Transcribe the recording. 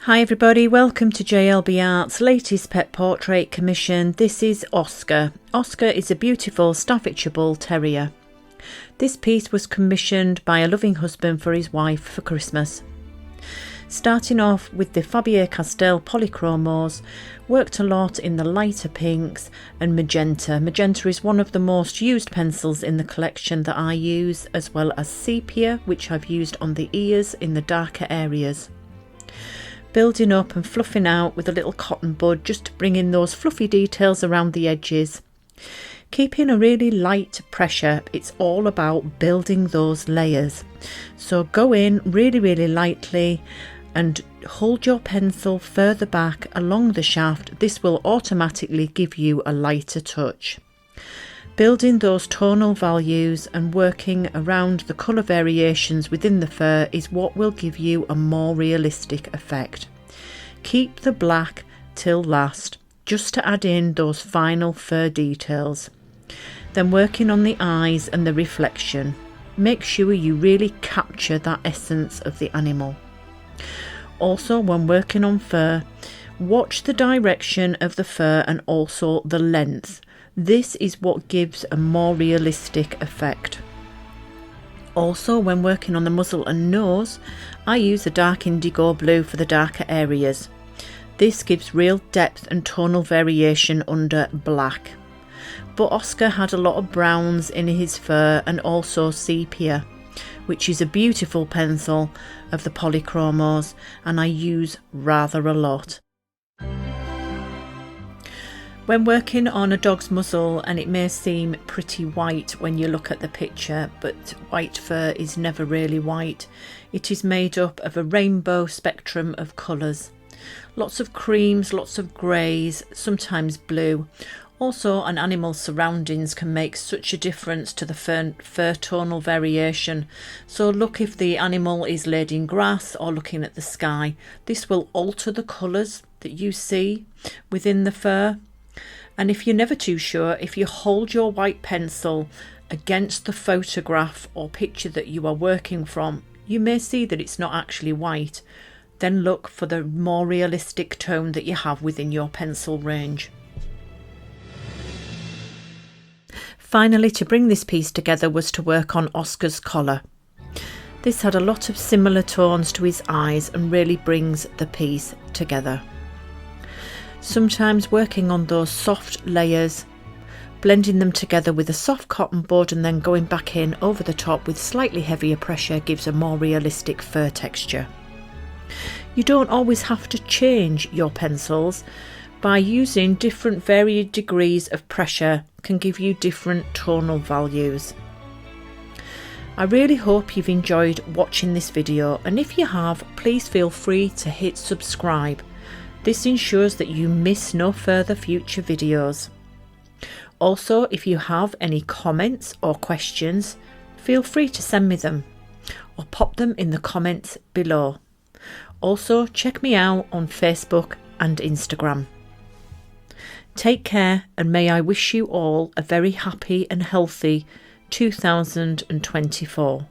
Hi everybody, welcome to Jlb-Arts' latest pet portrait commission. This is Oscar. Oscar is a beautiful Staffordshire Bull terrier. This piece was commissioned by a loving husband for his wife for Christmas. Starting off with the Faber-castell polychromos, worked a lot in the lighter pinks and magenta. Magenta is one of the most used pencils in the collection that I use, as well as sepia, which I've used on the ears in the darker areas. Building up and fluffing out with a little cotton bud just to bring in those fluffy details around the edges. Keeping a really light pressure, it's all about building those layers. So go in really lightly and hold your pencil further back along the shaft. This will automatically give you a lighter touch. Building those tonal values and working around the colour variations within the fur is what will give you a more realistic effect. Keep the black till last, just to add in those final fur details. Then working on the eyes and the reflection. Make sure you really capture that essence of the animal. Also, when working on fur, watch the direction of the fur and also the length. This is what gives a more realistic effect. Also, when working on the muzzle and nose, I use a dark indigo blue for the darker areas. This gives real depth and tonal variation under black. But Oscar had a lot of browns in his fur and also sepia, which is a beautiful pencil of the polychromos, and I use rather a lot. When working on a dog's muzzle, and it may seem pretty white when you look at the picture, but white fur is never really white. It is made up of a rainbow spectrum of colours. Lots of creams, lots of greys, sometimes blue. Also, an animal's surroundings can make such a difference to the fur tonal variation. So look if the animal is laid in grass or looking at the sky. This will alter the colours that you see within the fur. And if you're never too sure, if you hold your white pencil against the photograph or picture that you are working from, you may see that it's not actually white. Then look for the more realistic tone that you have within your pencil range. Finally, to bring this piece together was to work on Oscar's collar. This had a lot of similar tones to his eyes and really brings the piece together. Sometimes working on those soft layers, blending them together with a soft cotton bud and then going back in over the top with slightly heavier pressure gives a more realistic fur texture. You don't always have to change your pencils. By using different varied degrees of pressure can give you different tonal values. I really hope you've enjoyed watching this video, and if you have, please feel free to hit subscribe. This ensures that you miss no further future videos. Also, if you have any comments or questions, feel free to send me them or pop them in the comments below. Also, check me out on Facebook and Instagram. Take care, and may I wish you all a very happy and healthy 2024.